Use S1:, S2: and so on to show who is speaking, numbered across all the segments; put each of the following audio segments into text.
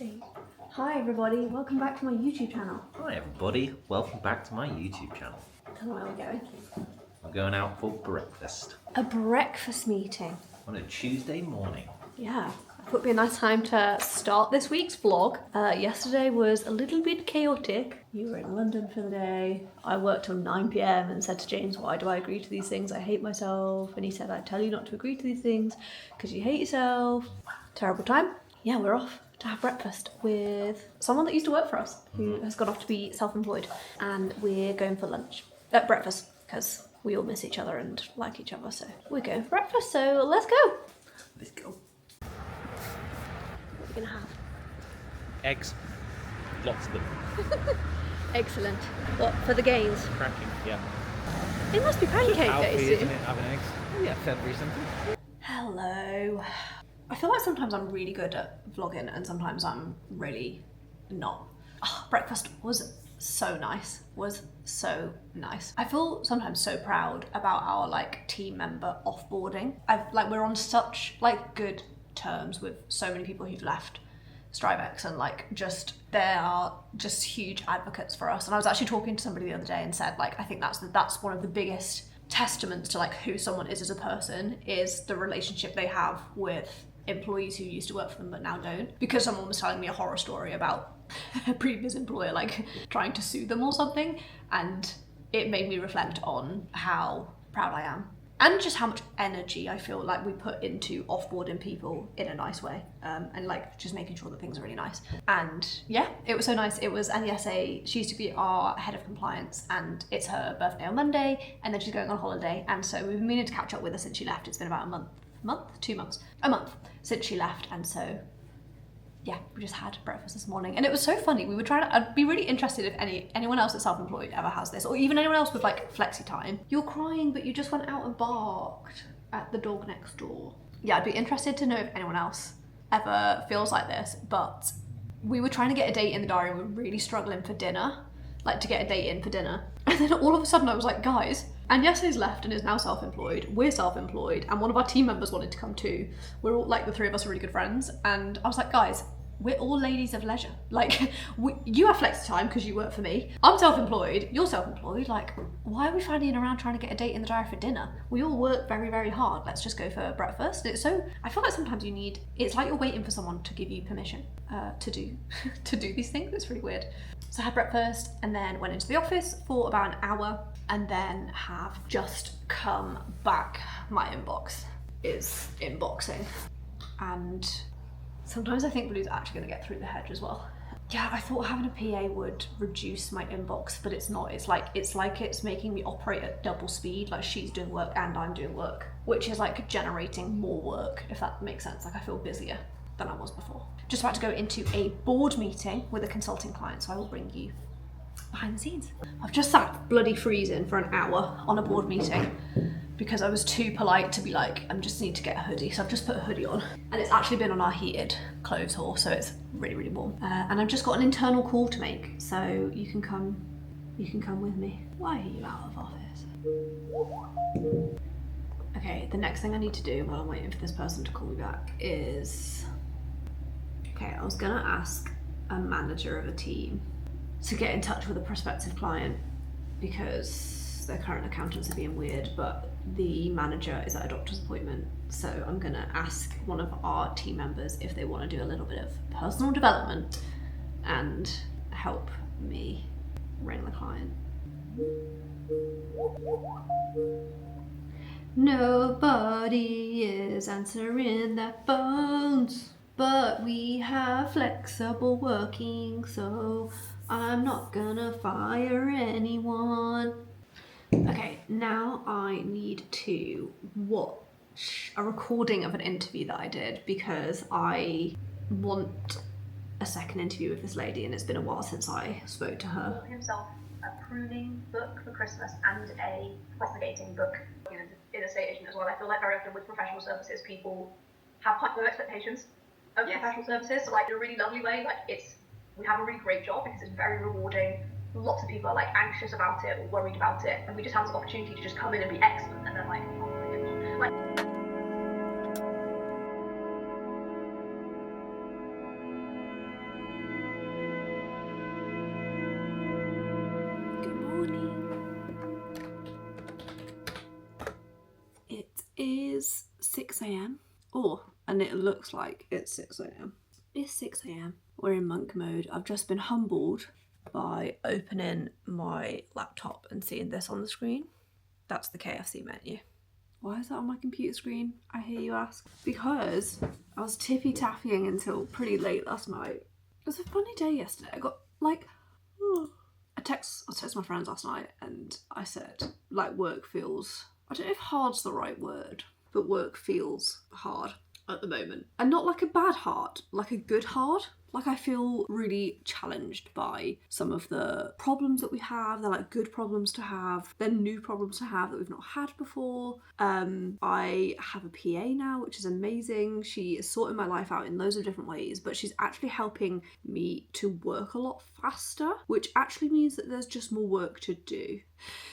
S1: Exciting. Hi everybody, welcome back to my YouTube channel.
S2: Hi everybody, welcome back to my YouTube channel.
S1: Tell me where we're going.
S2: We're going out for breakfast.
S1: A breakfast meeting.
S2: On a Tuesday morning.
S1: Yeah, I thought it'd be a nice time to start this week's vlog. Yesterday was a little bit chaotic. You were in London for the day. I worked till 9 PM and said to James, why do I agree to these things? I hate myself. And he said, I tell you not to agree to these things because you hate yourself. Terrible time. Yeah, we're off to have breakfast with someone that used to work for us who has gone off to be self-employed, and we're going for lunch at breakfast because we all miss each other and like each other, so we're going for breakfast, so let's go.
S2: Let's go.
S1: What are we gonna have?
S2: Eggs. Lots of them.
S1: Excellent. What, for the gains?
S2: Cracking, yeah.
S1: It must be pancake day
S3: Healthy,
S1: soon.
S3: isn't it, having eggs? Yeah, February something.
S1: Hello. I feel like sometimes I'm really good at vlogging and sometimes I'm really not. Oh, breakfast was so nice. I feel sometimes so proud about our team member offboarding. We're on such good terms with so many people who've left Strivex, and they are just huge advocates for us. And I was actually talking to somebody the other day and said I think that's one of the biggest testaments to who someone is as a person, is the relationship they have with employees who used to work for them but now don't. Because someone was telling me a horror story about a previous employer trying to sue them or something, and it made me reflect on how proud I am and just how much energy I feel like we put into offboarding people in a nice way, and just making sure that things are really nice. And yeah, it was so nice. It was Anyese. She used to be our head of compliance, and it's her birthday on Monday, and then she's going on holiday, and so we've been meaning to catch up with her since she left. It's been about a month since she left, and so yeah, we just had breakfast this morning, and it was so funny. We were I'd be really interested if anyone else that's self-employed ever has this, or even anyone else with flexi time. You're crying, but you just went out and barked at the dog next door. Yeah, I'd be interested to know if anyone else ever feels like this. But we were trying to get a date in the diary, and we were really struggling for dinner, to get a date in for dinner. And then all of a sudden I was like, guys, and Yese's left and is now self-employed, we're self-employed, and one of our team members wanted to come too. We're all, the three of us are really good friends, and I was like, guys, we're all ladies of leisure. You have flexi time because you work for me. I'm self-employed, you're self-employed. Why are we fannying around trying to get a date in the diary for dinner? We all work very, very hard. Let's just go for breakfast. I feel like sometimes it's like you're waiting for someone to give you permission to do these things. It's really weird. So I had breakfast and then went into the office for about an hour, and then have just come back. My inbox is inboxing, and sometimes I think Blue's actually going to get through the hedge as well. Yeah, I thought having a PA would reduce my inbox, but it's not. It's it's making me operate at double speed. She's doing work and I'm doing work, which is generating more work, if that makes sense. I feel busier than I was before. Just about to go into a board meeting with a consulting client, so I will bring you behind the scenes. I've just sat bloody freezing for an hour on a board meeting because I was too polite to be I just need to get a hoodie, so I've just put a hoodie on, and it's actually been on our heated clothes hall, so it's really, really warm. And I've just got an internal call to make, so you can come with me. Why are you out of office? Okay, the next thing I need to do while I'm waiting for this person to call me back is, okay, I was gonna ask a manager of a team to get in touch with a prospective client because their current accountants are being weird, but the manager is at a doctor's appointment. So I'm gonna ask one of our team members if they want to do a little bit of personal development and help me ring the client. Nobody is answering their phones, but we have flexible working, so I'm not gonna fire anyone. Okay, now I need to watch a recording of an interview that I did because I want a second interview with this lady, and it's been a while since I spoke to her.
S4: Himself a pruning book for Christmas and a propagating book in a estate agent as well. I feel like very often with professional services, people have quite low expectations of professional services. So in a really lovely way, we have a really great job because it's very rewarding. Lots of people are anxious about it or worried about it, and we just have this opportunity to just come in and be excellent, and then oh my goodness.
S1: 6 a.m. Oh, and it looks like it's 6 a.m. It's 6 a.m. We're in monk mode. I've just been humbled by opening my laptop and seeing this on the screen. That's the KFC menu. Why is that on my computer screen, I hear you ask? Because I was tippy-tapping until pretty late last night. It was a funny day yesterday. I got like, I texted my friends last night and I said, like, work feels, I don't know if hard's the right word, but work feels hard at the moment. And not like a bad hard, like a good hard. Like, I feel really challenged by some of the problems that we have. They're like good problems to have. They're new problems to have that we've not had before. I have a PA now, which is amazing. She is sorting my life out in loads of different ways, but she's actually helping me to work a lot faster, which actually means that there's just more work to do.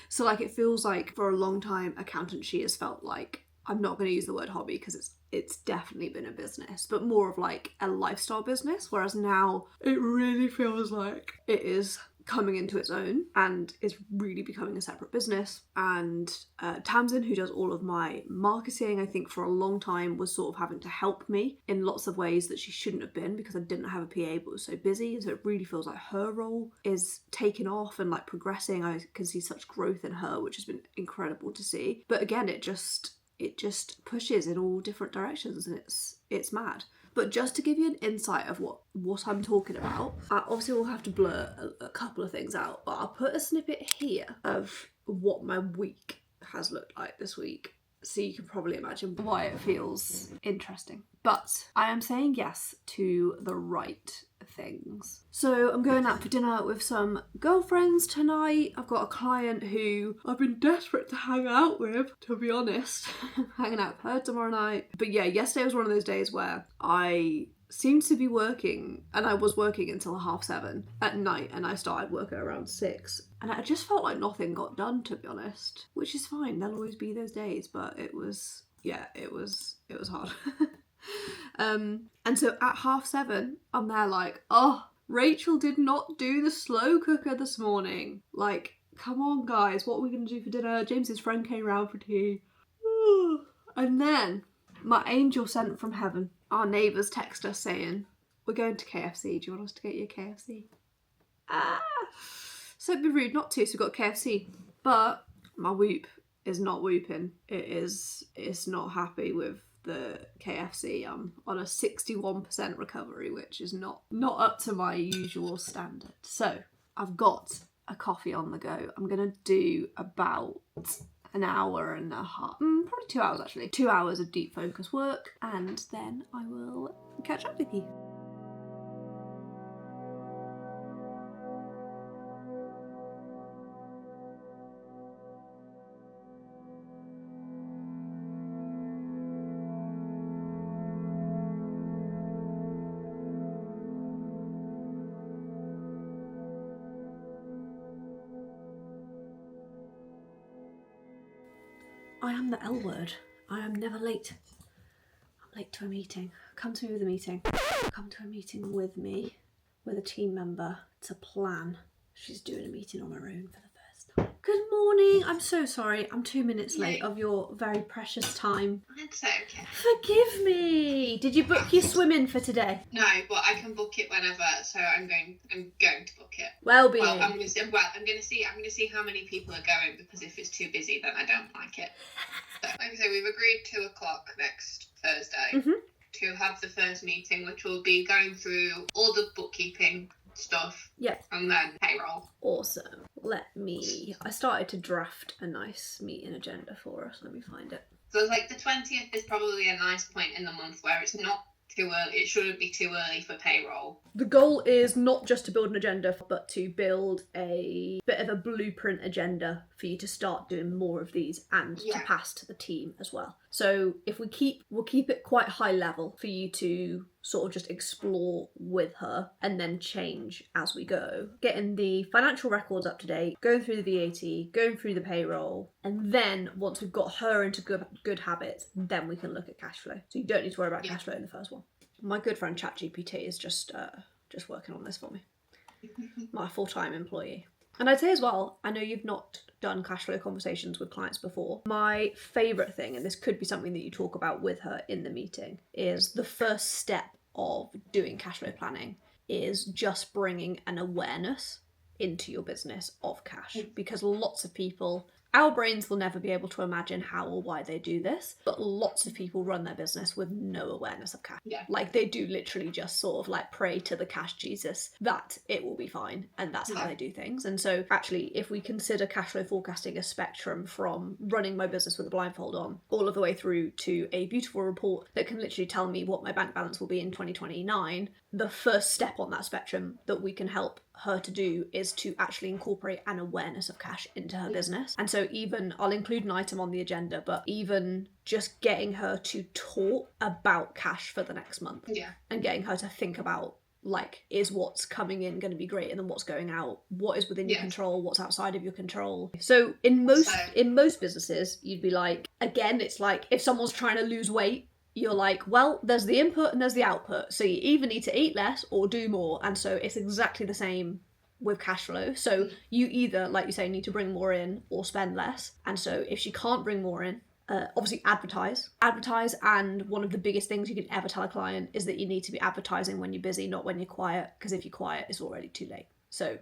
S1: So like, it feels like for a long time, accountancy has felt like, I'm not going to use the word hobby because it's definitely been a business, but more of like a lifestyle business, whereas now it really feels like it is coming into its own and is really becoming a separate business. And Tamsin, who does all of my marketing, I think for a long time was sort of having to help me in lots of ways that she shouldn't have been because I didn't have a PA but was so busy. And so it really feels like her role is taking off and like progressing. I can see such growth in her, which has been incredible to see. But again, it just pushes in all different directions and it's mad. But just to give you an insight of what I'm talking about, obviously we'll have to blur a couple of things out, but I'll put a snippet here of what my week has looked like this week, so you can probably imagine why it feels interesting. But I am saying yes to the right things. So I'm going out for dinner with some girlfriends tonight. I've got a client who I've been desperate to hang out with, to be honest. Hanging out with her tomorrow night. But yeah, yesterday was one of those days where I seemed to be working, and I was working until 7:30 at night, and I started work at around 6. And I just felt like nothing got done, to be honest. Which is fine, there'll always be those days, but it was hard. And so at 7:30, I'm there like, oh, Rachel did not do the slow cooker this morning. Like, come on guys, what are we going to do for dinner? James's friend came round for tea. And then my angel sent from heaven, our neighbours text us saying, we're going to KFC. Do you want us to get you a KFC? So it'd be rude not to, so we've got KFC. But my whoop is not whooping. It's not happy with the KFC. I'm on a 61% recovery, which is not up to my usual standard. So I've got a coffee on the go. I'm gonna do about an hour and a half, probably 2 hours actually. 2 hours of deep focus work, and then I will catch up with you. I am the L word. I am never late. I'm late to a meeting. Come to me with a meeting. Come to a meeting with me, with a team member to plan. She's doing a meeting on her own for the first time. Good morning. I'm so sorry. I'm 2 minutes late of your very precious time.
S5: It's okay.
S1: Forgive me. Did you book your swimming for today?
S5: No, but I can book it whenever, so I'm going to book it.
S1: Well, be
S5: I'm going to see how many people are going, because if it's too busy, then I don't like it. So, like I say, we've agreed 2:00 next Thursday to have the first meeting, which will be going through all the bookkeeping stuff.
S1: Yes.
S5: And then payroll.
S1: Awesome. I started to draft a nice meeting agenda for us. Let me find it.
S5: So like the 20th is probably a nice point in the month where it's not too early. It shouldn't be too early for payroll.
S1: The goal is not just to build an agenda, but to build a bit of a blueprint agenda for you to start doing more of these and to pass to the team as well. So if we'll keep it quite high level for you to sort of just explore with her and then change as we go. Getting the financial records up to date, going through the VAT, going through the payroll, and then once we've got her into good habits, then we can look at cash flow. So you don't need to worry about cash flow in the first one. My good friend ChatGPT is just working on this for me. My full-time employee. And I'd say as well, I know you've not done cash flow conversations with clients before. My favourite thing, and this could be something that you talk about with her in the meeting, is the first step of doing cash flow planning is just bringing an awareness into your business of cash, because lots of people, our brains will never be able to imagine how or why they do this, but lots of people run their business with no awareness of cash.
S5: Yeah.
S1: Like they do literally just sort of like pray to the cash Jesus that it will be fine, and that's how they do things. And so actually, if we consider cash flow forecasting a spectrum from running my business with a blindfold on all of the way through to a beautiful report that can literally tell me what my bank balance will be in 2029, the first step on that spectrum that we can help her to do is to actually incorporate an awareness of cash into her business. And so even, I'll include an item on the agenda, but even just getting her to talk about cash for the next month, and getting her to think about, like, is what's coming in going to be greater than what's going out? What is within your control? What's outside of your control? So in most businesses, you'd be like, again, it's like if someone's trying to lose weight, you're like, well, there's the input and there's the output. So you either need to eat less or do more. And so it's exactly the same with cash flow. So you either, like you say, need to bring more in or spend less. And so if she can't bring more in, obviously advertise. And one of the biggest things you can ever tell a client is that you need to be advertising when you're busy, not when you're quiet. Because if you're quiet, it's already too late. So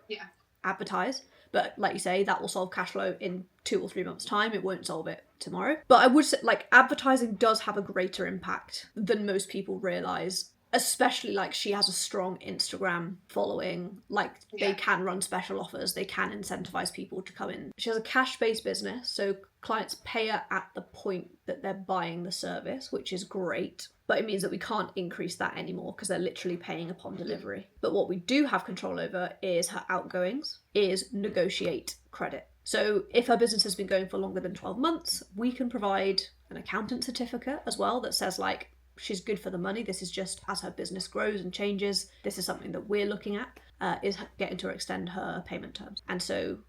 S1: advertise. But like you say, that will solve cash flow in 2 or 3 months' time. It won't solve it tomorrow. But I would say, like, advertising does have a greater impact than most people realise. Especially, like, she has a strong Instagram following. Like, they can run special offers. They can incentivize people to come in. She has a cash-based business, so clients pay her at the point that they're buying the service, which is great. But it means that we can't increase that anymore because they're literally paying upon delivery. But what we do have control over is her outgoings, is negotiate credit. So if her business has been going for longer than 12 months, we can provide an accountant certificate as well that says, like, she's good for the money. This is just as her business grows and changes. This is something that we're looking at, is getting to extend her payment terms. And so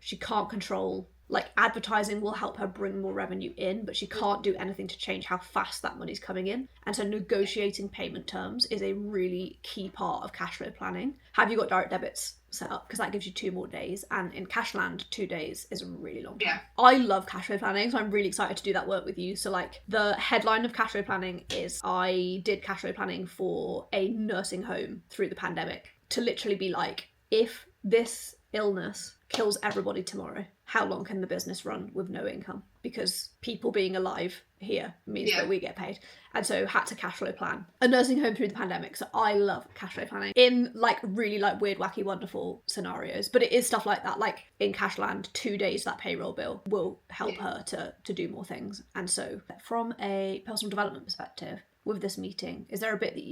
S1: she can't control, like, advertising will help her bring more revenue in, but she can't do anything to change how fast that money's coming in. And so negotiating payment terms is a really key part of cash flow planning. Have you got direct debits set up? Because that gives you 2 more days, and in Cashland 2 days is a really long time. I love cash flow planning, so I'm really excited to do that work with you. So, like, the headline of cash flow planning is I did cash flow planning for a nursing home through the pandemic to literally be like, if this illness kills everybody tomorrow, how long can the business run with no income? Because people being alive here means that we get paid. And so had to cash flow plan a nursing home through the pandemic. So I love cash flow planning in, like, really, like, weird, wacky, wonderful scenarios. But it is stuff like that. Like in Cashland, 2 days that payroll bill will help her to do more things. And so from a personal development perspective, with this meeting, is there a bit that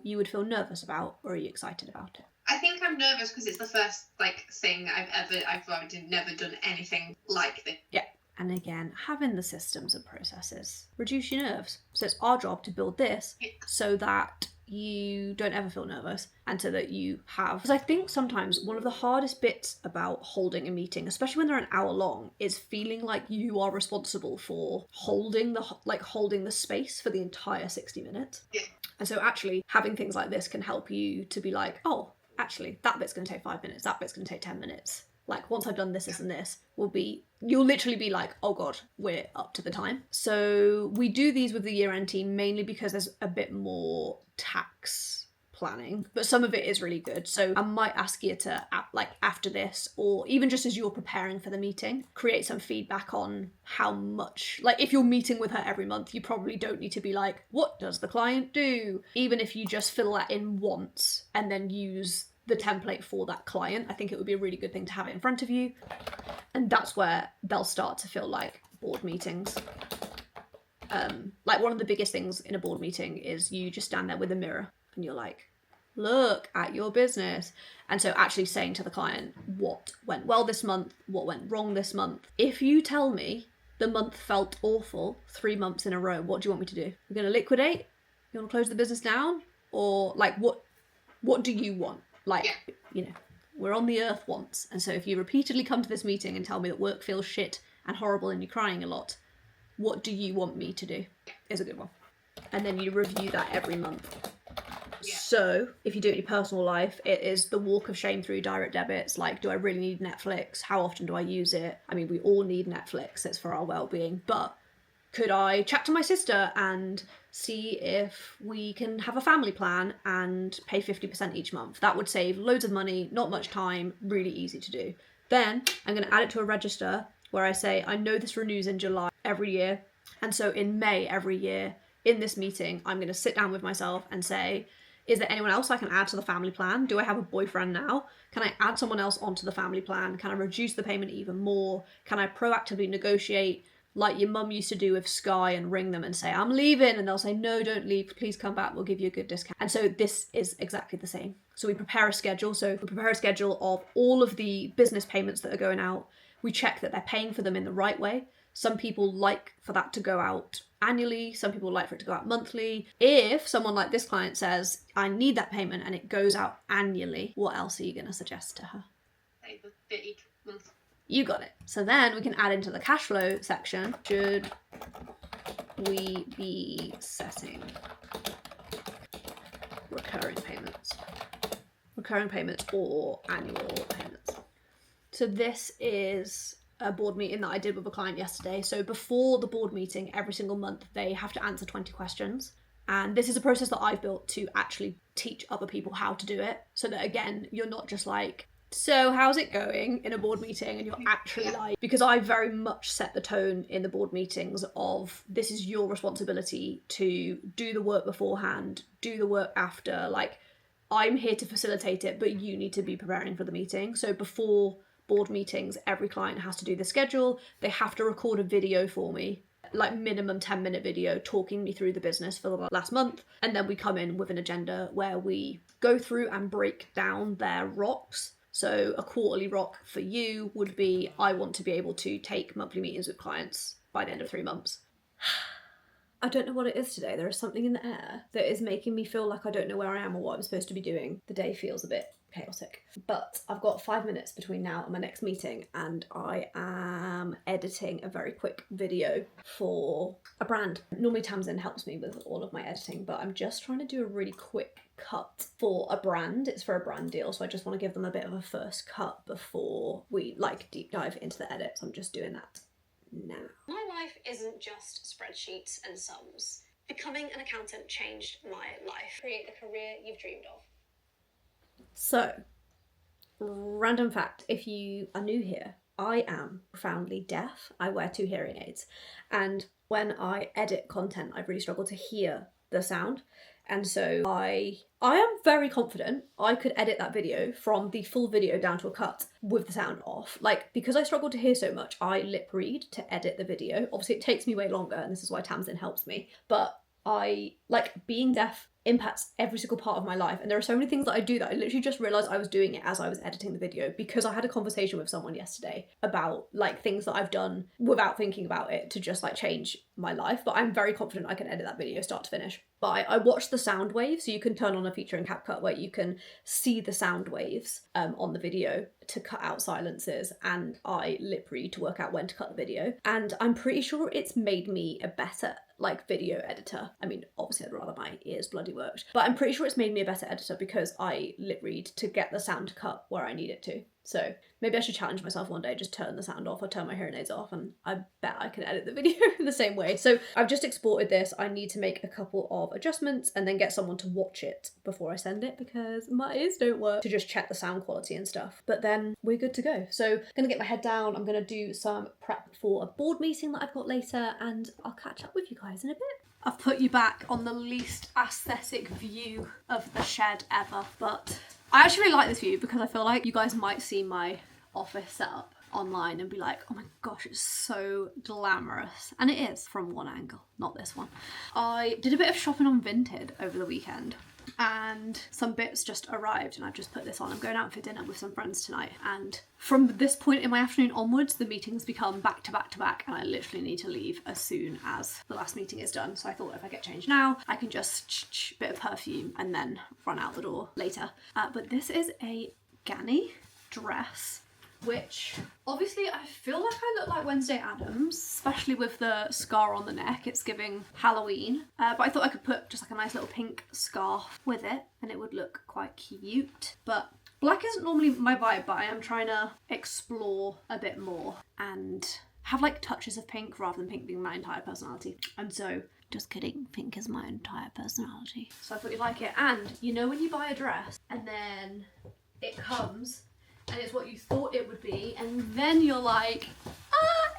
S1: you would feel nervous about, or are you excited about it?
S5: I think I'm nervous because it's the first, like, thing I've never done anything like this.
S1: Yeah. And again, having the systems and processes reduce your nerves. So it's our job to build this so that you don't ever feel nervous, and so that you have, because I think sometimes one of the hardest bits about holding a meeting, especially when they're an hour long, is feeling like you are responsible for holding the space for the entire 60 minutes. And so actually having things like this can help you to be like, oh, actually that bit's going to take 5 minutes, that bit's going to take 10 minutes. Like, once I've done this and this, you'll literally be like, oh God, we're up to the time. So we do these with the year-end team mainly because there's a bit more tax planning, but some of it is really good. So I might ask you to, like, after this, or even just as you're preparing for the meeting, create some feedback on how much, like, if you're meeting with her every month, you probably don't need to be like, what does the client do? Even if you just fill that in once and then use the template for that client, I think it would be a really good thing to have it in front of you. And that's where they'll start to feel like board meetings. Like, one of the biggest things in a board meeting is you just stand there with a mirror and you're like, look at your business. And so actually saying to the client what went well this month, what went wrong this month. If you tell me the month felt awful 3 months in a row, what do you want me to do? We're going to liquidate? You want to close the business down? Or, like, what do you want? Like, you know, we're on the earth once. And so if you repeatedly come to this meeting and tell me that work feels shit and horrible and you're crying a lot, what do you want me to do? Is a good one. And then you review that every month.
S5: Yeah.
S1: So if you do it in your personal life, it is the walk of shame through direct debits. Like, do I really need Netflix? How often do I use it? I mean, we all need Netflix. It's for our well-being. But could I chat to my sister and see if we can have a family plan and pay 50% each month? That would save loads of money, not much time, really easy to do. Then I'm going to add it to a register where I say, I know this renews in July every year. And so in May every year, in this meeting, I'm going to sit down with myself and say, is there anyone else I can add to the family plan? Do I have a boyfriend now? Can I add someone else onto the family plan? Can I reduce the payment even more? Can I proactively negotiate like your mum used to do with Sky and ring them and say, I'm leaving, and they'll say, no, don't leave, please come back, we'll give you a good discount. And so this is exactly the same. So we prepare a schedule. So we prepare a schedule of all of the business payments that are going out. We check that they're paying for them in the right way. Some people like for that to go out annually. Some people like for it to go out monthly. If someone like this client says, I need that payment and it goes out annually, what else are you going to suggest to her?
S5: Save a bit each month.
S1: You got it. So then we can add into the cash flow section, should we be setting recurring payments? Recurring payments or annual payments. So this is a board meeting that I did with a client yesterday. So before the board meeting, every single month, they have to answer 20 questions. And this is a process that I've built to actually teach other people how to do it. So that, again, you're not just like, so how's it going in a board meeting, and you're actually like, because I very much set the tone in the board meetings of, this is your responsibility to do the work beforehand, do the work after, like, I'm here to facilitate it, but you need to be preparing for the meeting. So before board meetings, every client has to do the schedule. They have to record a video for me, like minimum 10-minute video talking me through the business for the last month. And then we come in with an agenda where we go through and break down their rocks. So a quarterly rock for you would be, I want to be able to take monthly meetings with clients by the end of 3 months. I don't know what it is today. There is something in the air that is making me feel like I don't know where I am or what I'm supposed to be doing. The day feels a bit chaotic. But I've got 5 minutes between now and my next meeting, and I am editing a very quick video for a brand. Normally Tamsin helps me with all of my editing, but I'm just trying to do a really quick cut for a brand. It's for a brand deal, so I just want to give them a bit of a first cut before we like deep dive into the edits. I'm just doing that now.
S6: My life isn't just spreadsheets and sums. Becoming an accountant changed my life. Create the career you've dreamed of.
S1: So, random fact, if you are new here, I am profoundly deaf. I wear 2 hearing aids, and when I edit content, I really struggle to hear the sound. And so I am very confident I could edit that video from the full video down to a cut with the sound off. Like, because I struggle to hear so much, I lip read to edit the video. Obviously it takes me way longer, and this is why Tamsin helps me. But being deaf impacts every single part of my life, and there are so many things that I do that I literally just realised I was doing it as I was editing the video, because I had a conversation with someone yesterday about like things that I've done without thinking about it to just like change my life. But I'm very confident I can edit that video start to finish. But I watched the sound waves, so you can turn on a feature in CapCut where you can see the sound waves on the video to cut out silences, and I lip read to work out when to cut the video, and I'm pretty sure it's made me a better like video editor. I mean, obviously I'd rather my ears bloody worked, but I'm pretty sure it's made me a better editor because I lip read to get the sound to cut where I need it to. So maybe I should challenge myself one day, just turn the sound off or turn my hearing aids off, and I bet I can edit the video in the same way. So I've just exported this. I need to make a couple of adjustments and then get someone to watch it before I send it, because my ears don't work, to just check the sound quality and stuff. But then we're good to go. So I'm gonna get my head down. I'm gonna do some prep for a board meeting that I've got later, and I'll catch up with you guys in a bit. I've put you back on the least aesthetic view of the shed ever, but I actually really like this view because I feel like you guys might see my office setup online and be like, oh my gosh, it's so glamorous. And it is from one angle, not this one. I did a bit of shopping on Vinted over the weekend, and some bits just arrived, and I've just put this on. I'm going out for dinner with some friends tonight, and from this point in my afternoon onwards, the meetings become back to back to back, and I literally need to leave as soon as the last meeting is done. So I thought if I get changed now, I can just bit of perfume and then run out the door later. But this is a Ganni dress which obviously I feel like I look like Wednesday Addams, especially with the scar on the neck. It's giving Halloween. But I thought I could put just like a nice little pink scarf with it and it would look quite cute. But black isn't normally my vibe, but I am trying to explore a bit more and have like touches of pink rather than pink being my entire personality. And so, just kidding, pink is my entire personality. So I thought you'd like it. And you know when you buy a dress and then it comes and it's what you thought it would be, and then you're like,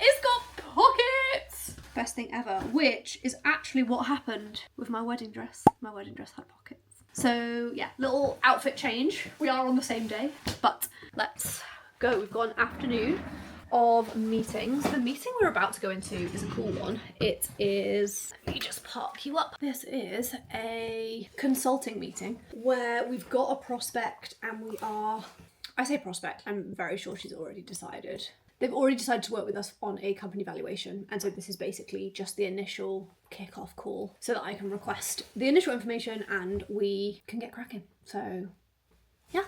S1: it's got pockets! Best thing ever, which is actually what happened with my wedding dress. My wedding dress had pockets. So yeah, little outfit change. We are on the same day, but let's go. We've got an afternoon of meetings. The meeting we're about to go into is a cool one. It is, let me just park you up. This is a consulting meeting where we've got a prospect and we are, I say prospect, I'm very sure she's already decided. They've already decided to work with us on a company valuation, and so this is basically just the initial kick-off call so that I can request the initial information and we can get cracking. So yeah.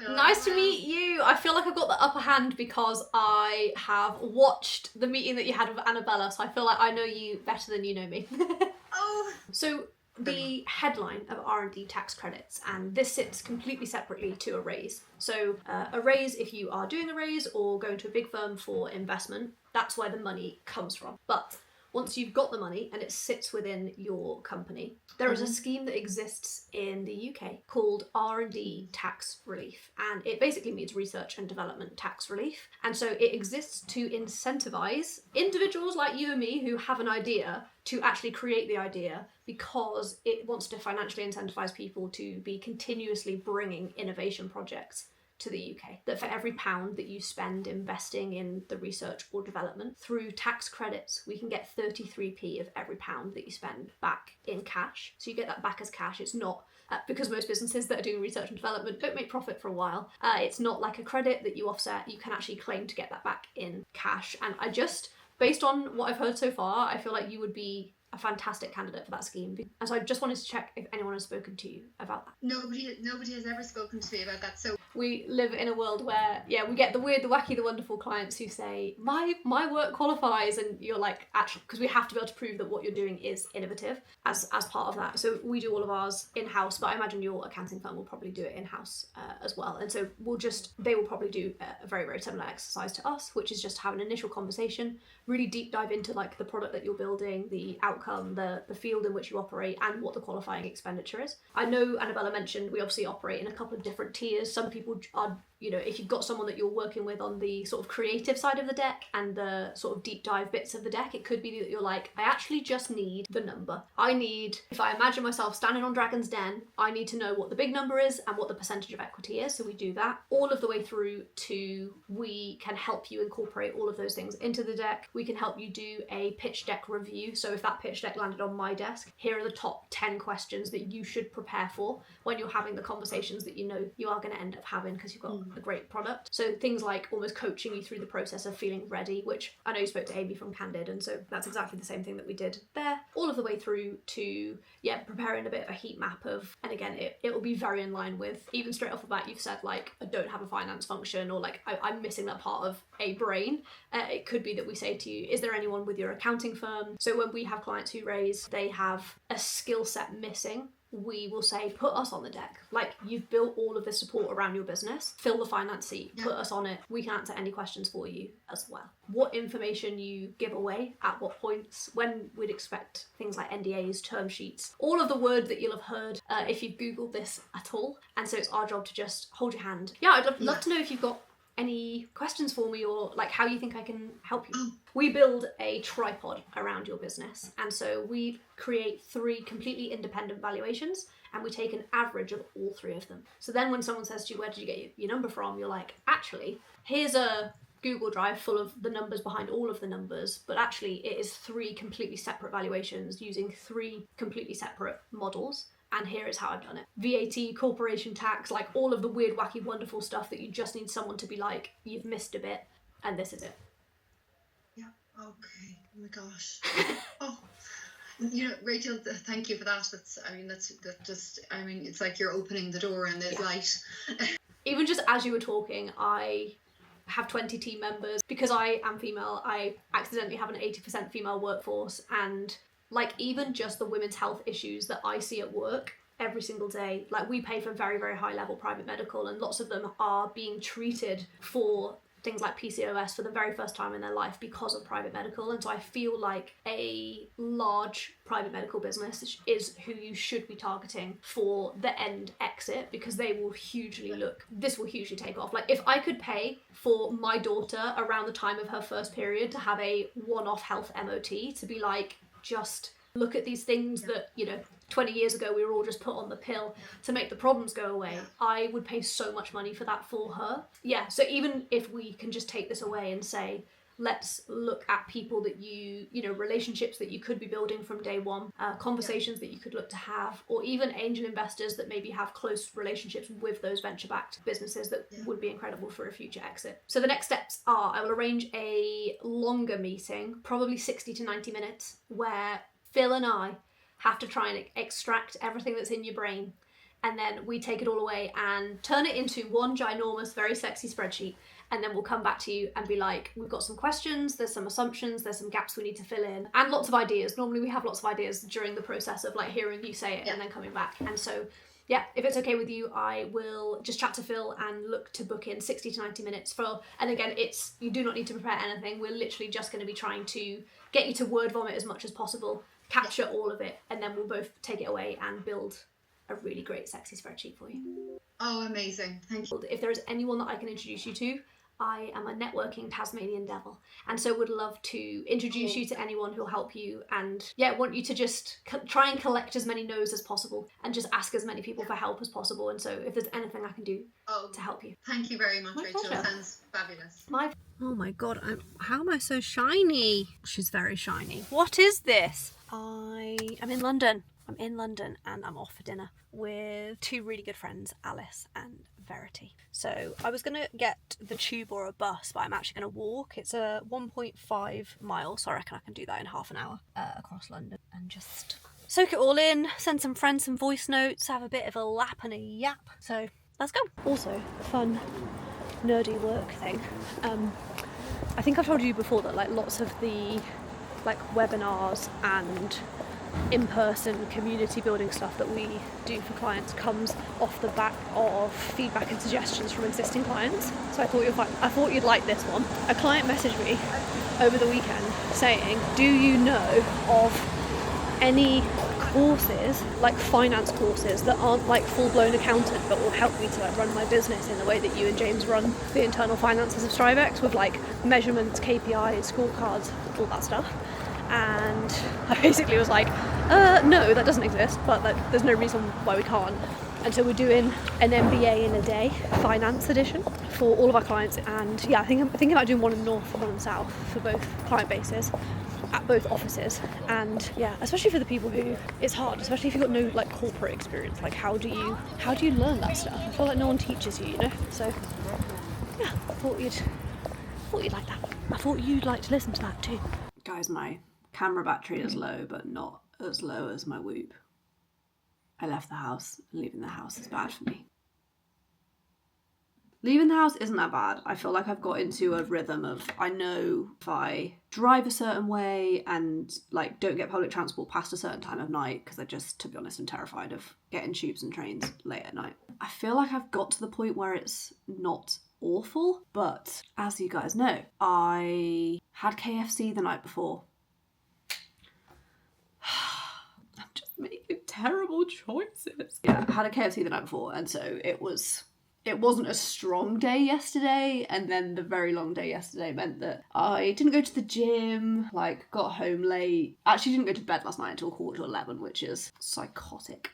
S1: Nice to meet you. I feel like I've got the upper hand because I have watched the meeting that you had with Annabella, so I feel like I know you better than you know me.
S5: Oh.
S1: So the headline of R&D tax credits, and this sits completely separately to a raise. So a raise, if you are doing a raise or going to a big firm for investment, that's where the money comes from. But once you've got the money and it sits within your company, there is a scheme that exists in the UK called R&D tax relief, and it basically means research and development tax relief. And so it exists to incentivize individuals like you and me who have an idea to actually create the idea, because it wants to financially incentivize people to be continuously bringing innovation projects to the UK. That for every pound that you spend investing in the research or development, through tax credits, we can get 33p of every pound that you spend back in cash. So you get that back as cash. It's not, because most businesses that are doing research and development don't make profit for a while, it's not like a credit that you offset. You can actually claim to get that back in cash. And I just, based on what I've heard so far, I feel like you would be a fantastic candidate for that scheme. And so I just wanted to check if anyone has spoken to you about that.
S5: Nobody has ever spoken to me about that. So
S1: we live in a world where, yeah, we get the weird, the wacky, the wonderful clients who say, my work qualifies, and you're like, actually, because we have to be able to prove that what you're doing is innovative as part of that. So we do all of ours in-house, but I imagine your accounting firm will probably do it in-house as well. And so they will probably do a very, very similar exercise to us, which is just have an initial conversation, really deep dive into like the product that you're building, the outcome, the field in which you operate, and what the qualifying expenditure is. I know Annabella mentioned we obviously operate in a couple of different tiers. Some people are, you know, if you've got someone that you're working with on the sort of creative side of the deck and the sort of deep dive bits of the deck, it could be that you're like, I actually just need the number. If I imagine myself standing on Dragon's Den, I need to know what the big number is and what the percentage of equity is. So we do that all of the way through to, we can help you incorporate all of those things into the deck. We can help you do a pitch deck review. So if that pitch deck landed on my desk, here are the top 10 questions that you should prepare for when you're having the conversations that you know you are going to end up having because you've got a great product. So things like almost coaching you through the process of feeling ready, which I know you spoke to Amy from Candid, and so that's exactly the same thing that we did there, all of the way through to, yeah, preparing a bit of a heat map of, and again, it will be very in line with, even straight off the bat, you've said like, I don't have a finance function, or like, I'm missing that part of a brain. It could be that we say to you, is there anyone with your accounting firm? So when we have clients who raise, they have a skill set missing, we will say, put us on the deck. Like, you've built all of the support around your business, fill the finance seat, put us on it. We can answer any questions for you as well. What information you give away, at what points, when we'd expect things like NDAs, term sheets, all of the word that you'll have heard if you've Googled this at all. And so it's our job to just hold your hand. Yeah, I'd love to know if you've got any questions for me, or like how you think I can help you. We build a tripod around your business, and so we create 3 completely independent valuations, and we take an average of all 3 of them. So then when someone says to you, where did you get your number from, you're like, actually, here's a Google Drive full of the numbers behind all of the numbers, but actually it is 3 completely separate valuations using 3 completely separate models. And here is how I've done it. VAT, corporation tax, like all of the weird, wacky, wonderful stuff that you just need someone to be like, you've missed a bit, and this is it.
S5: yeah, okay. Oh my gosh. Oh, you know, Rachel, thank you for that. It's like you're opening the door and there's light.
S1: Even just as you were talking, have 20 team members. Because I am female, I accidentally have an 80% female workforce, and like even just the women's health issues that I see at work every single day, like we pay for very, very high level private medical, and lots of them are being treated for things like PCOS for the very first time in their life because of private medical. And so I feel like a large private medical business is who you should be targeting for the end exit, because they will hugely this will hugely take off. Like if I could pay for my daughter around the time of her first period to have a one-off health MOT, to be like, just look at these things that, you know, 20 years ago we were all just put on the pill to make the problems go away. I would pay so much money for that for her. Yeah, so even if we can just take this away and say, let's look at people that you know, relationships that you could be building from day one, conversations that you could look to have, or even angel investors that maybe have close relationships with those venture-backed businesses that would be incredible for a future exit. So the next steps are, I will arrange a longer meeting, probably 60 to 90 minutes, where Phil and I have to try and extract everything that's in your brain, and then we take it all away and turn it into one ginormous, very sexy spreadsheet, and then we'll come back to you and be like, we've got some questions, there's some assumptions, there's some gaps we need to fill in, and lots of ideas. Normally we have lots of ideas during the process of like hearing you say it and then coming back. And so yeah, if it's okay with you, I will just chat to Phil and look to book in 60 to 90 minutes for, and again, you do not need to prepare anything. We're literally just going to be trying to get you to word vomit as much as possible, capture all of it, and then we'll both take it away and build a really great sexy spreadsheet for you.
S7: Oh, amazing. Thank you.
S1: If there is anyone that I can introduce you to, I am a networking Tasmanian devil, and so would love to introduce you to anyone who'll help you, and want you to just try and collect as many no's as possible and just ask as many people for help as possible. And so if there's anything I can do to help you.
S7: Thank you very much,
S1: My
S7: Rachel.
S1: pleasure.
S7: Sounds fabulous.
S1: Oh my god, how am I so shiny? She's very shiny. What is this? I'm in London. I'm in London and I'm off for dinner with two really good friends, Alice and Verity. So I was going to get the tube or a bus, but I'm actually going to walk. It's a 1.5 miles, so I reckon I can do that in half an hour across London and just soak it all in, send some friends some voice notes, have a bit of a lap and a yap. So let's go. Also, a fun nerdy work thing. I think I've told you before that like lots of the like webinars and in-person community building stuff that we do for clients comes off the back of feedback and suggestions from existing clients. So I thought you'd like this one. A client messaged me over the weekend saying, do you know of any courses, like finance courses, that aren't like full-blown accountant but will help me to like run my business in the way that you and James run the internal finances of Strivex, with like measurements, KPIs, scorecards, all that stuff. And I basically was like, no, that doesn't exist, but like, there's no reason why we can't. And so we're doing an MBA in a day finance edition for all of our clients, and yeah, I'm thinking about doing one in the north and one in the south for both client bases at both offices. And yeah, especially for the people who it's hard, especially if you've got no like corporate experience. Like how do you learn that stuff? I feel like no one teaches you, you know. So yeah, I thought you'd like that. I thought you'd like to listen to that too. Guys, my camera battery is low, but not as low as my Whoop. I left the house. Leaving the house is bad for me. Leaving the house isn't that bad. I feel like I've got into a rhythm of, I know if I drive a certain way and like don't get public transport past a certain time of night, because I just, to be honest, I'm terrified of getting tubes and trains late at night. I feel like I've got to the point where it's not awful, but as you guys know, I had KFC the night before. I'm just making terrible choices. Yeah, I had a KFC the night before, and so it wasn't a strong day yesterday, and then the very long day yesterday meant that I didn't go to the gym, like got home late. Actually didn't go to bed last night until 11:15, which is psychotic.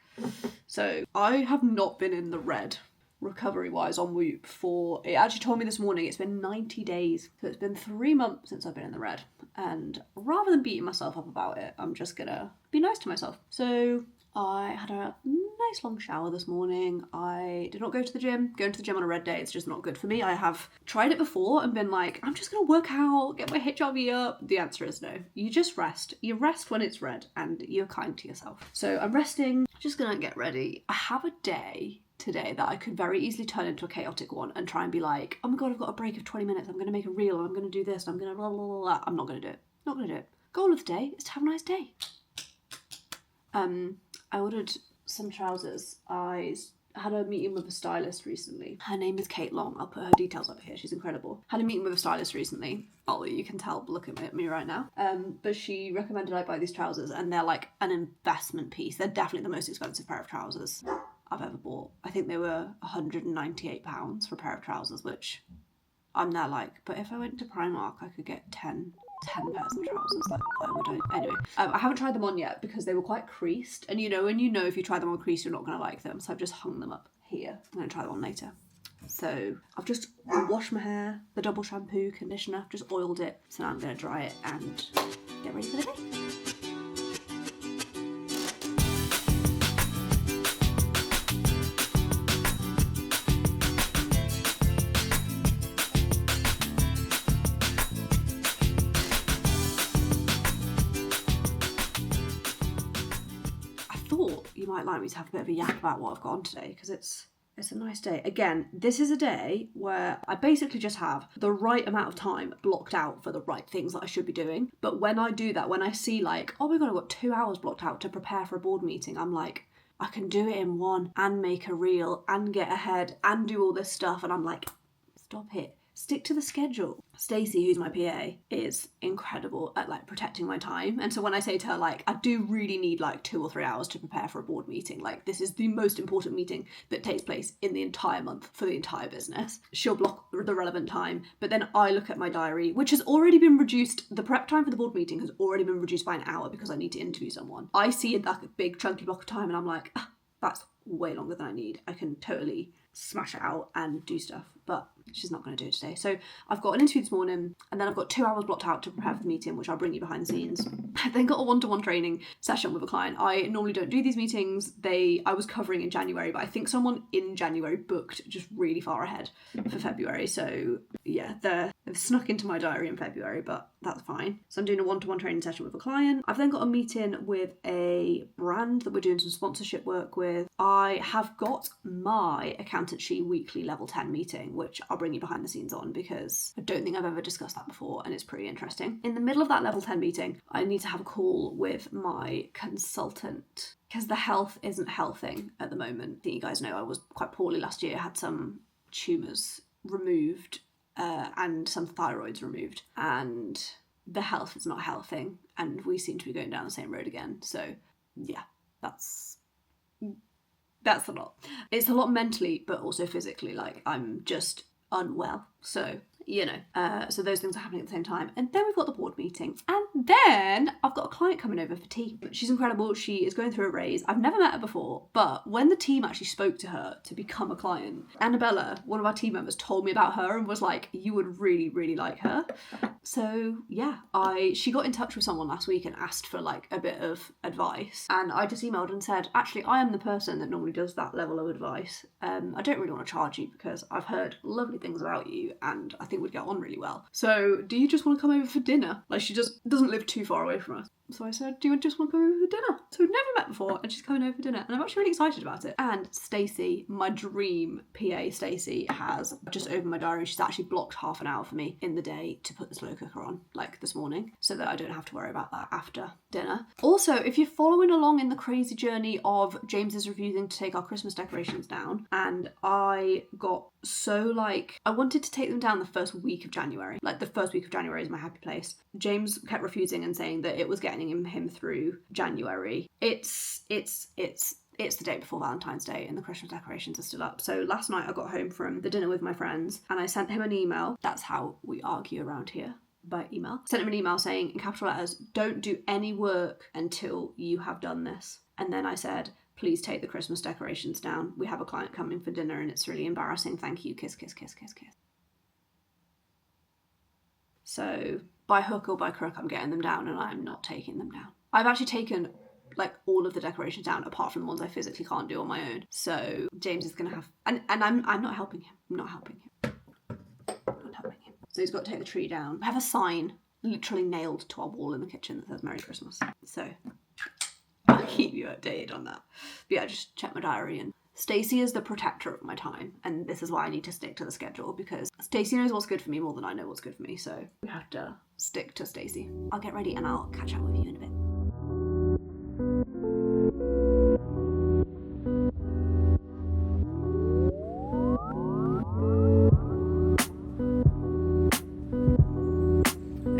S1: So I have not been in the red recovery-wise on Whoop for, it actually told me this morning it's been 90 days. So it's been 3 months since I've been in the red. And rather than beating myself up about it, I'm just gonna be nice to myself. So I had a nice long shower this morning. I did not go to the gym. Going to the gym on a red day, it's just not good for me. I have tried it before and been like, I'm just gonna work out, get my HRV up. The answer is no. You just rest. You rest when it's red and you're kind to yourself. So I'm resting, just gonna get ready. I have a day today that I could very easily turn into a chaotic one and try and be like, oh my god, I've got a break of 20 minutes, I'm going to make a reel, and I'm going to do this, and I'm going to blah, blah, blah, blah. I'm not going to do it. Not going to do it. Goal of the day is to have a nice day. I ordered some trousers. I had a meeting with a stylist recently. Her name is Kate Long. I'll put her details up here. She's incredible. Had a meeting with a stylist recently. Oh, you can tell looking at me right now. But she recommended I buy these trousers, and they're like an investment piece. They're definitely the most expensive pair of trousers I've ever bought. I think they were £198 for a pair of trousers, which I'm now like, but if I went to Primark, I could get 10 pairs of trousers. Like, why would I? Anyway, I haven't tried them on yet because they were quite creased, and you know if you try them on creased, you're not going to like them, so I've just hung them up here. I'm going to try them on later. So I've just washed my hair, the double shampoo, conditioner, just oiled it, so now I'm going to dry it and get ready for the day. Might like me to have a bit of a yak about what I've got on today, because it's a nice day. Again, this is a day where I basically just have the right amount of time blocked out for the right things that I should be doing. But when I do that, when I see like, oh my god, I've got 2 hours blocked out to prepare for a board meeting, I'm like, I can do it in one and make a reel and get ahead and do all this stuff, and I'm like, stop it. Stick to the schedule. Stacey, who's my PA, is incredible at like protecting my time. And so when I say to her, like, I do really need like 2 or 3 hours to prepare for a board meeting, like this is the most important meeting that takes place in the entire month for the entire business, she'll block the relevant time. But then I look at my diary, which has already been reduced. The prep time for the board meeting has already been reduced by an hour because I need to interview someone. I see that big chunky block of time and I'm like, that's way longer than I need. I can totally smash it out and do stuff, but she's not going to do it today. So I've got an interview this morning, and then I've got 2 hours blocked out to prepare for the meeting, which I'll bring you behind the scenes. I've then got a one-to-one training session with a client. I normally don't do these meetings. I was covering in January, but I think someone in January booked just really far ahead for February. So yeah, they've snuck into my diary in February, but that's fine. So I'm doing a one-to-one training session with a client. I've then got a meeting with a brand that we're doing some sponsorship work with. I have got my accountancy weekly level 10 meeting, which I'll bring you behind the scenes on because I don't think I've ever discussed that before, and it's pretty interesting. In the middle of that level 10 meeting, I need to have a call with my consultant because the health isn't healthing at the moment. I think you guys know I was quite poorly last year, had some tumours removed and some thyroids removed, and the health is not healthing, and we seem to be going down the same road again. So yeah, that's a lot. It's a lot mentally, but also physically. Like, I'm just unwell. So, you know, so those things are happening at the same time. And then we've got the board meeting. And then I've got a client coming over for tea. She's incredible. She is going through a raise. I've never met her before, but when the team actually spoke to her to become a client, Annabella, one of our team members, told me about her and was like, you would really, really like her. So yeah, she got in touch with someone last week and asked for like a bit of advice. And I just emailed and said, actually, I am the person that normally does that level of advice. I don't really want to charge you because I've heard lovely things about you and I think we'd get on really well. So do you just want to come over for dinner? Like, she just doesn't live too far away from us. So I said, do you just want to come over for dinner? So we've never met before and she's coming over for dinner and I'm actually really excited about it. And Stacey, my dream PA Stacey, has just opened my diary and she's actually blocked half an hour for me in the day to put the slow cooker on, like this morning, so that I don't have to worry about that after dinner. Also, if you're following along in the crazy journey of James is refusing to take our Christmas decorations down, and I got so like, I wanted to take them down the first week of January. Like, the first week of January is my happy place. James kept refusing and saying that it was getting him through January. It's the day before Valentine's Day and the Christmas decorations are still up. So last night I got home from the dinner with my friends and I sent him an email. That's how we argue around here, by email. Sent him an email saying in capital letters, don't do any work until you have done this. And then I said, please take the Christmas decorations down. We have a client coming for dinner and it's really embarrassing. Thank you. Kiss, kiss, kiss, kiss, kiss. So by hook or by crook, I'm getting them down and I'm not taking them down. I've actually taken like all of the decorations down apart from the ones I physically can't do on my own. So James is gonna have, and I'm not helping him. I'm not helping him. Not helping him. So he's got to take the tree down. I have a sign literally nailed to our wall in the kitchen that says Merry Christmas. So I'll keep you updated on that. But yeah, just check my diary and Stacey is the protector of my time, and this is why I need to stick to the schedule, because Stacey knows what's good for me more than I know what's good for me, so we have to stick to Stacey. I'll get ready and I'll catch up with you in a bit.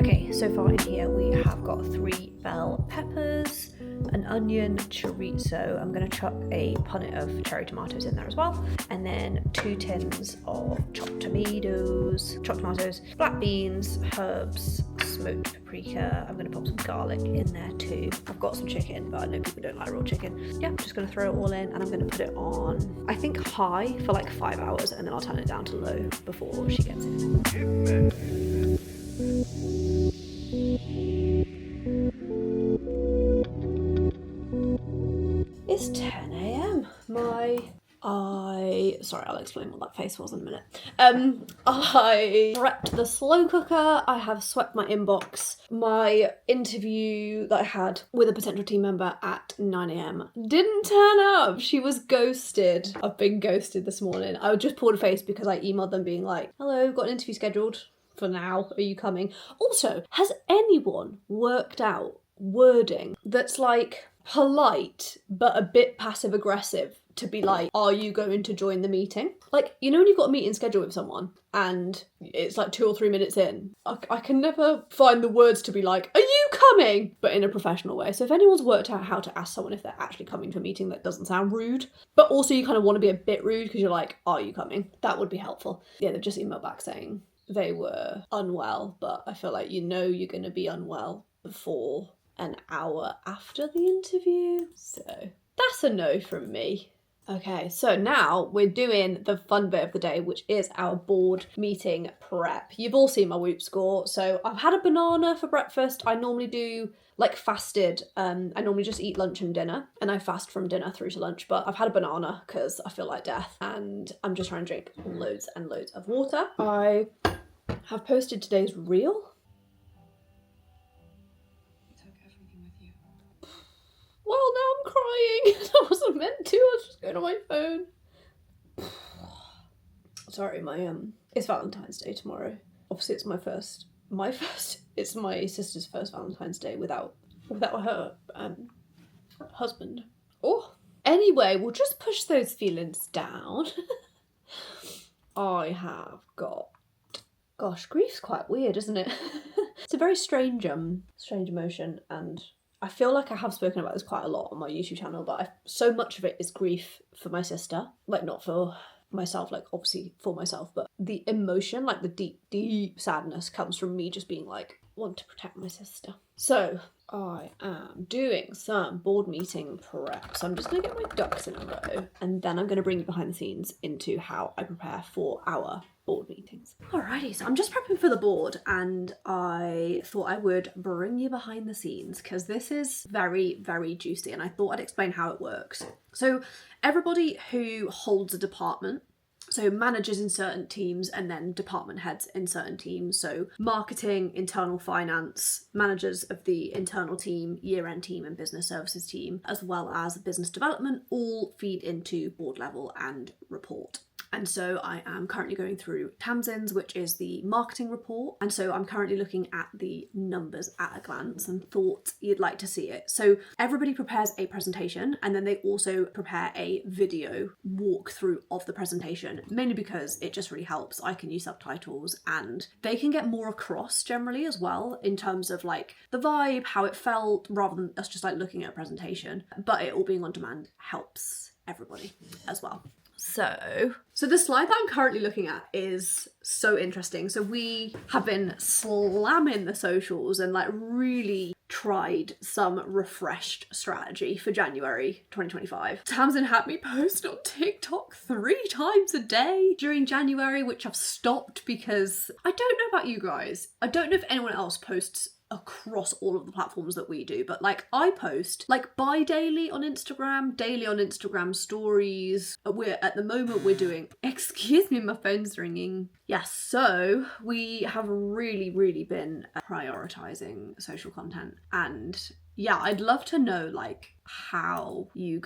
S1: Okay, so far in here we have got 3 bell peppers, an onion, chorizo. I'm going to chuck a punnet of cherry tomatoes in there as well, and then 2 tins of chopped tomatoes, black beans, herbs, smoked paprika. I'm going to pop some garlic in there too. I've got some chicken, but I know people don't like raw chicken. Yeah, I'm just going to throw it all in, and I'm going to put it on, I think, high for like 5 hours, and then I'll turn it down to low before she gets in. It's 10 a.m. Sorry, I'll explain what that face was in a minute. I prepped the slow cooker, I have swept my inbox. My interview that I had with a potential team member at 9 a.m. didn't turn up. She was ghosted. I've been ghosted this morning. I just pulled a face because I emailed them being like, hello, got an interview scheduled for now. Are you coming? Also, has anyone worked out wording that's like polite but a bit passive aggressive to be like, are you going to join the meeting? Like, you know when you've got a meeting scheduled with someone and it's like 2 or 3 minutes in, I can never find the words to be like, are you coming? But in a professional way. So if anyone's worked out how to ask someone if they're actually coming to a meeting that doesn't sound rude, but also you kind of want to be a bit rude because you're like, are you coming? That would be helpful. Yeah, they've just emailed back saying they were unwell, but I feel like you know you're going to be unwell before an hour after the interview. So that's a no from me. Okay, so now we're doing the fun bit of the day, which is our board meeting prep. You've all seen my Whoop score. So I've had a banana for breakfast. I normally do like fasted. I normally just eat lunch and dinner, and I fast from dinner through to lunch, but I've had a banana because I feel like death, and I'm just trying to drink loads and loads of water. I have posted today's reel. Well, now I'm crying. I wasn't meant to. I was just going on my phone. Sorry, it's Valentine's Day tomorrow. Obviously, it's it's my sister's first Valentine's Day without her husband. Oh, anyway, we'll just push those feelings down. I have got, gosh, grief's quite weird, isn't it? It's a very strange emotion, and I feel like I have spoken about this quite a lot on my YouTube channel, but so much of it is grief for my sister. Like, not for myself, like, obviously for myself, but the emotion, like the deep, deep sadness comes from me just being like, want to protect my sister. So I am doing some board meeting prep. So I'm just going to get my ducks in a row, and then I'm going to bring you behind the scenes into how I prepare for our board meetings. Alrighty, so I'm just prepping for the board, and I thought I would bring you behind the scenes because this is very, very juicy, and I thought I'd explain how it works. So everybody who holds a department, so managers in certain teams and then department heads in certain teams, so marketing, internal finance, managers of the internal team, year-end team and business services team, as well as business development, all feed into board level and report. And so I am currently going through Tamsin's, which is the marketing report. And so I'm currently looking at the numbers at a glance and thought you'd like to see it. So everybody prepares a presentation, and then they also prepare a video walkthrough of the presentation, mainly because it just really helps. I can use subtitles and they can get more across generally as well in terms of like the vibe, how it felt, rather than us just like looking at a presentation. But it all being on demand helps everybody as well. So the slide that I'm currently looking at is so interesting. So we have been slamming the socials and like really tried some refreshed strategy for January 2025. Tamsin had me post on TikTok 3 times a day during January, which I've stopped because I don't know about you guys. I don't know if anyone else posts across all of the platforms that we do, but like I post like daily on Instagram stories. At the moment we're doing, excuse me, my phone's ringing. Yes, so we have really been prioritizing social content, and yeah, I'd love to know, like, how do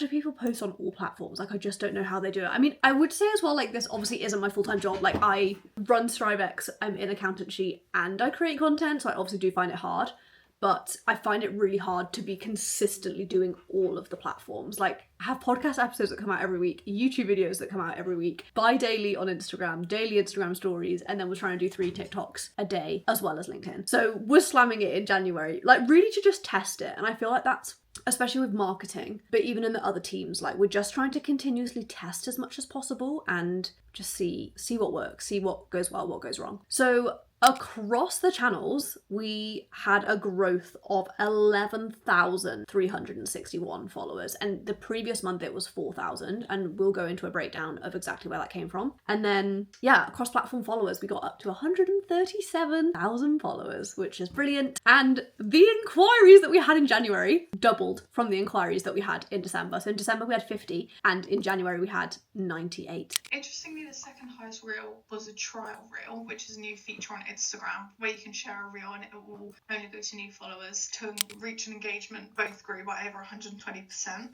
S1: people post on all platforms? Like, I just don't know how they do it. I mean, I would say as well, like, this obviously isn't my full-time job. Like, I run StriveX, I'm in accountancy, and I create content, so I obviously do find it hard. But I find it really hard to be consistently doing all of the platforms. Like, I have podcast episodes that come out every week, YouTube videos that come out every week, bi-daily on Instagram, daily Instagram stories, and then we're trying to do 3 TikToks a day, as well as LinkedIn. So we're slamming it in January, like, really to just test it. And I feel like that's, especially with marketing, but even in the other teams, like, we're just trying to continuously test as much as possible and just see what works, see what goes well, what goes wrong. So across the channels, we had a growth of 11,361 followers, and the previous month it was 4,000, and we'll go into a breakdown of exactly where that came from. And then, yeah, across platform followers, we got up to 137,000 followers, which is brilliant. And the inquiries that we had in January doubled from the inquiries that we had in December. So in December we had 50, and in January we had 98.
S8: Interestingly, the second highest reel was a trial reel, which is a new feature on Instagram where you can share a reel and it will only go to new followers. To reach and engagement both grew by over 120%,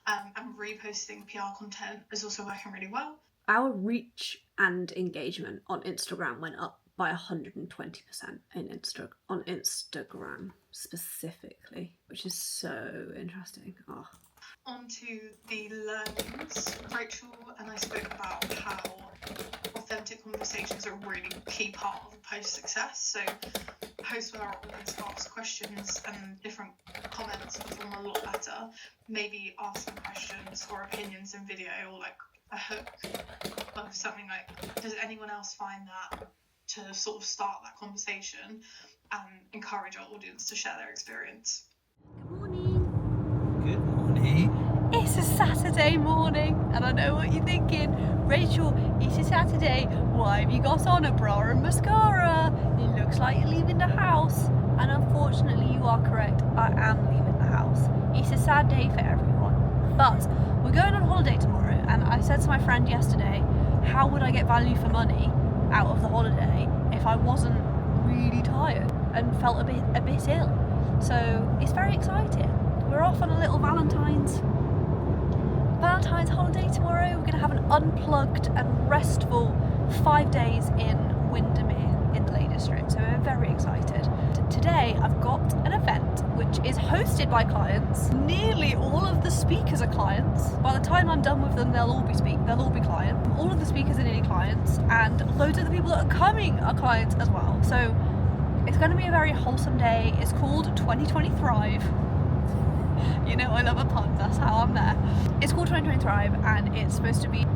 S8: and reposting PR content is also working really well.
S1: Our reach and engagement on Instagram went up by 120% on Instagram specifically, which is so interesting. Oh.
S8: Onto the learnings, Rachel and I spoke about how authentic conversations are a really key part of a post success. So posts where our audience asks questions and different comments perform a lot better. Maybe asking questions or opinions in video, or like a hook of something like, does anyone else find that, to sort of start that conversation and encourage our audience to share their experience.
S1: Good morning.
S3: Good morning.
S1: It's a Saturday morning, and I know what you're thinking. Rachel, it's a Saturday. Why have you got on a bra and mascara? It looks like you're leaving the house. And unfortunately, you are correct. I am leaving the house. It's a sad day for everyone. But we're going on holiday tomorrow, and I said to my friend yesterday, how would I get value for money out of the holiday if I wasn't really tired and felt a bit ill? So it's very exciting. We're off on a little Valentine's holiday tomorrow. We're going to have an unplugged and restful 5 days in Windermere in the Lake District, so we're very excited. Today I've got an event which is hosted by clients. Nearly all of the speakers are clients. By the time I'm done with them, they'll all be clients. All of the speakers are nearly clients, and loads of the people that are coming are clients as well. So it's going to be a very wholesome day. It's called 2020 Thrive. You know, I love a pun, that's how I'm there. It's called 2020 Thrive, and it's supposed to be,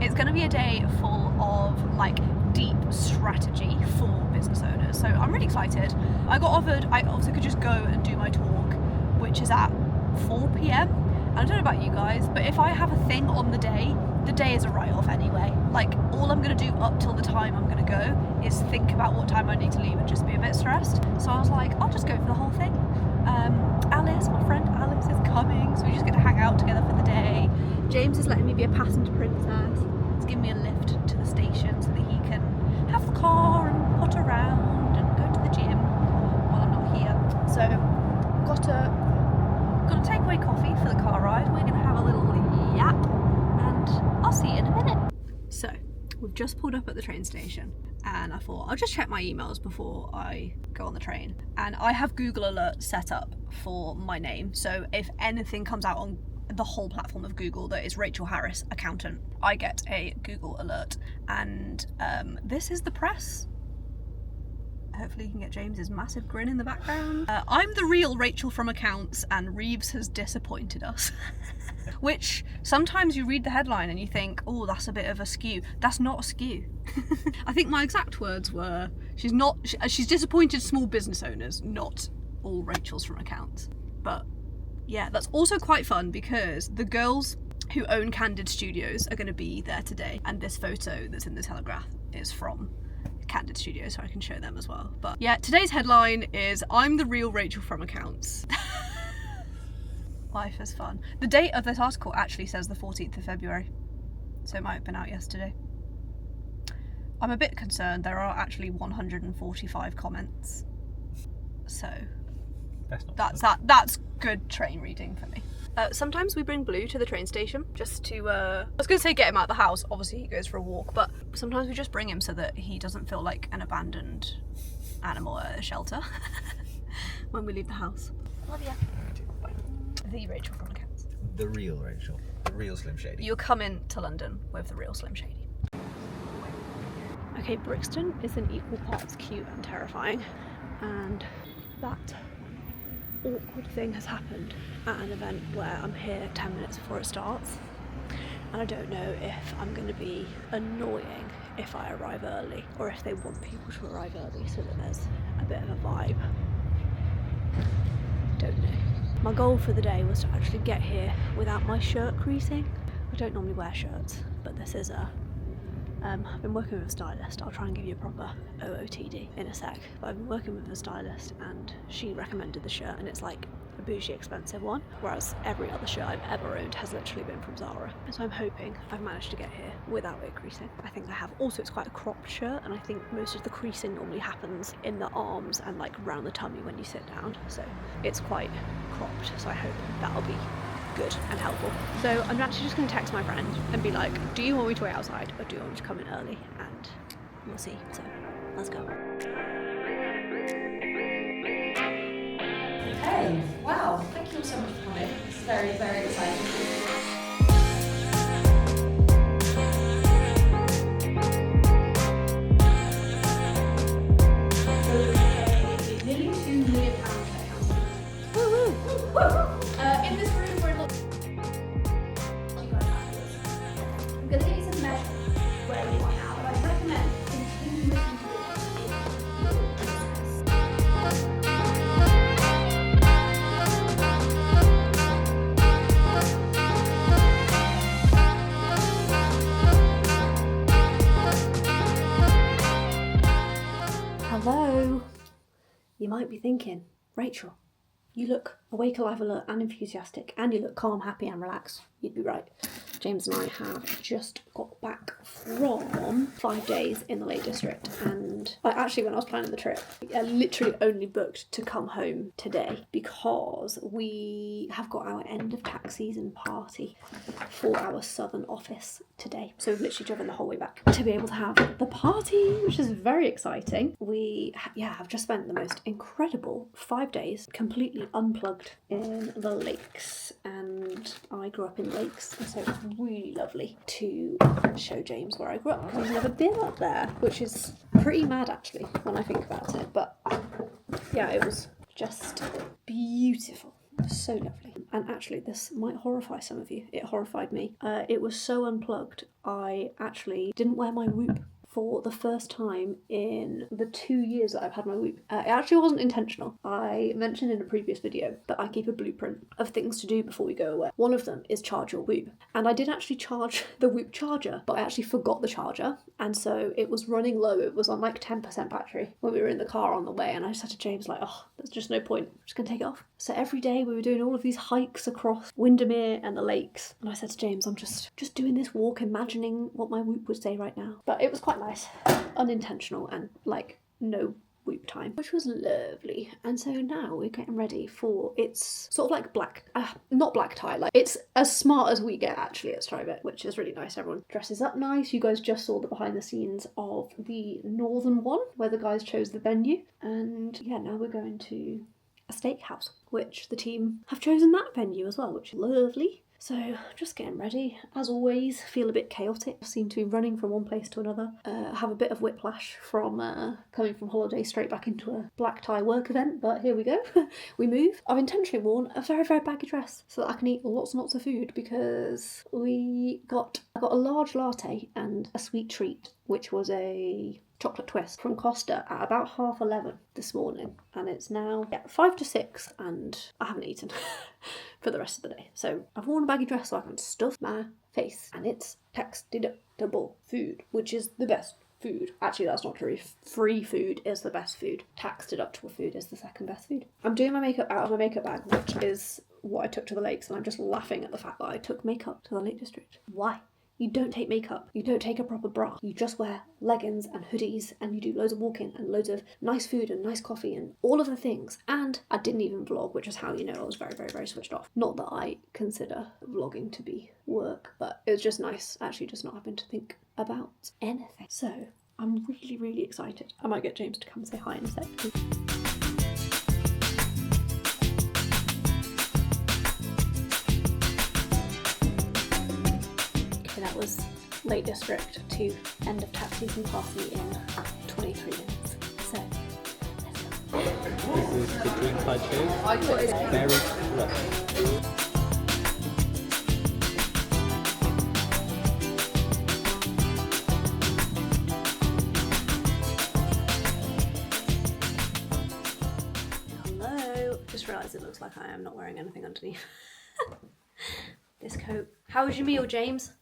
S1: it's going to be a day full of like deep strategy for business owners. So I'm really excited. I got offered, I also could just go and do my talk, which is at 4 p.m. And I don't know about you guys, but if I have a thing on the day is a write-off anyway. Like, all I'm going to do up till the time I'm going to go is think about what time I need to leave and just be a bit stressed. So I was like, I'll just go for the whole thing. Alice, my friend Alice, is coming, so we're just going to hang out together for the day. James is letting me be a passenger princess. He's giving me a lift to the station so that he can have the car and put around and go to the gym while I'm not here. So, got a takeaway coffee for the car ride. We're going to have a little yap, and I'll see you in a minute. So, we've just pulled up at the train station, and I thought I'll just check my emails before I go on the train. And I have Google Alert set up for my name, so if anything comes out on the whole platform of Google that is Rachel Harris, accountant, I get a Google Alert. And this is the press. Hopefully you can get James's massive grin in the background. I'm the real Rachel from accounts, and Reeves has disappointed us. Which sometimes you read the headline and you think, oh, that's a bit of a skew. That's not a skew. I think my exact words were, she's disappointed small business owners, not all Rachels from accounts. But yeah, that's also quite fun because the girls who own Candid Studios are going to be there today, and this photo that's in the Telegraph is from Candid Studios, so I can show them as well. But yeah, today's headline is, I'm the real Rachel from accounts. Life is fun. The date of this article actually says the 14th of February, so it might have been out yesterday. I'm a bit concerned, there are actually 145 comments. So
S2: That's not
S1: That's good train reading for me. Sometimes we bring Blue to the train station just to, I was going to say get him out of the house, obviously he goes for a walk, but sometimes we just bring him so that he doesn't feel like an abandoned animal at a shelter when we leave the house. Love ya. The Rachel from accounts.
S3: The real Rachel. The real Slim Shady.
S1: You're coming to London with the real Slim Shady. Okay, Brixton is in equal parts cute and terrifying, and that awkward thing has happened at an event where I'm here 10 minutes before it starts, and I don't know if I'm going to be annoying if I arrive early or if they want people to arrive early so that there's a bit of a vibe. Don't know. My goal for the day was to actually get here without my shirt creasing. I don't normally wear shirts, but this is I've been working with a stylist. I'll try and give you a proper OOTD in a sec, but I've been working with a stylist and she recommended the shirt, and it's like a bougie expensive one, whereas every other shirt I've ever owned has literally been from Zara. So I'm hoping I've managed to get here without it creasing. I think I have. Also, it's quite a cropped shirt, and I think most of the creasing normally happens in the arms and like round the tummy when you sit down, so it's quite cropped, so I hope that'll be good and helpful. So I'm actually just going to text my friend and be like, do you want me to wait outside or do you want me to come in early? And we'll see. So let's go.
S9: Hey, wow, thank you so much for coming. It's very, very exciting. Nearly £2 million in this room we're not. I'm going to get you some measure where you are now, but I recommend continuing to
S1: Hello. You might be thinking, Rachel, you look awake, alive, alert and enthusiastic, and you look calm, happy and relaxed. You'd be right. James and I have just got back from 5 days in the Lake District, and when I was planning the trip, I literally only booked to come home today because we have got our end of tax season party for our southern office today. So we've literally driven the whole way back to be able to have the party, which is very exciting. We have just spent the most incredible 5 days completely unplugged in the lakes, and I grew up in lakes, and so it's really lovely to show James where I grew up because he's never been up there, which is pretty mad actually when I think about it. But yeah, it was just beautiful, so lovely. And actually this might horrify some of you. It horrified me. It was so unplugged, I actually didn't wear my whoop for the first time in the 2 years that I've had my whoop. It actually wasn't intentional. I mentioned in a previous video that I keep a blueprint of things to do before we go away. One of them is charge your whoop. And I did actually charge the whoop charger, but I actually forgot the charger. And so it was running low. It was on like 10% battery when we were in the car on the way. And I just said to James like, oh, there's just no point. I'm just gonna take it off. So every day we were doing all of these hikes across Windermere and the lakes. And I said to James, I'm just doing this walk, imagining what my whoop would say right now. But it was quite nice, unintentional, and like no whoop time, which was lovely. And so now we're getting ready for, it's sort of like black, not black tie, like it's as smart as we get actually at Striveit, which is really nice. Everyone dresses up nice. You guys just saw the behind the scenes of the northern one where the guys chose the venue, and yeah, now we're going to a steakhouse, which the team have chosen that venue as well, which is lovely. So just getting ready. As always, feel a bit chaotic. Seem to be running from one place to another. Have a bit of whiplash from coming from holiday straight back into a black tie work event, but here we go. We move. I've intentionally worn a very, very baggy dress so that I can eat lots and lots of food because I got a large latte and a sweet treat, which was a chocolate twist from Costa at about 11:30 this morning, and it's now 5 to 6 and I haven't eaten for the rest of the day. So I've worn a baggy dress so I can stuff my face, and it's tax deductible food, which is the best food. Actually, that's not true. Free food is the best food. Tax deductible food is the second best food. I'm doing my makeup out of my makeup bag, which is what I took to the lakes, and I'm just laughing at the fact that I took makeup to the Lake District. Why? You don't take makeup, you don't take a proper bra, you just wear leggings and hoodies and you do loads of walking and loads of nice food and nice coffee and all of the things. And I didn't even vlog, which is how you know I was very, very, very switched off. Not that I consider vlogging to be work, but it was just nice actually just not having to think about anything. So I'm really, really excited. I might get James to come say hi in a sec. That was Lake District to end of tax season party in 23 minutes. So, let's go.
S2: This is the drink I chose. Very fluffy.
S1: Hello. Just realised it looks like I am not wearing anything underneath this coat. How was your meal, James?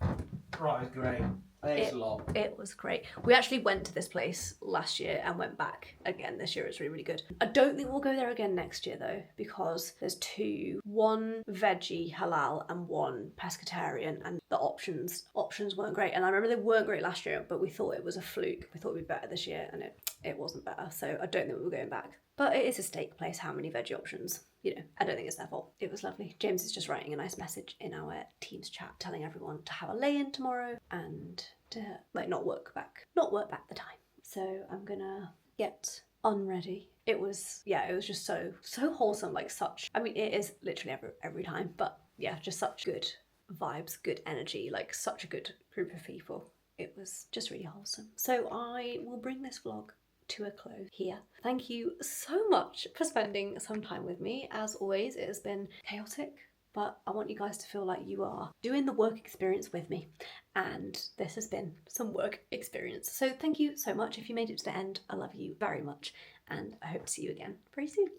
S3: Right, it's great. Thanks a lot.
S1: It was great. We actually went to this place last year and went back again this year. It's really, really good. I don't think we'll go there again next year though, because there's two, one veggie halal and one pescatarian, and the options weren't great. And I remember they weren't great last year, but we thought it was a fluke. We thought it'd be better this year, and it wasn't better. So I don't think we were going back. But it is a steak place. How many veggie options? You know, I don't think it's their fault. It was lovely. James is just writing a nice message in our Teams chat telling everyone to have a lay-in tomorrow and to not work back the time. So I'm gonna get unready. It was just so wholesome, like such, I mean it is literally every time, but yeah, just such good vibes, good energy, like such a good group of people. It was just really wholesome. So I will bring this vlog to a close here. Thank you so much for spending some time with me. As always, it has been chaotic, but I want you guys to feel like you are doing the work experience with me, and this has been some work experience. So thank you so much. If you made it to the end, I love you very much, and I hope to see you again very soon.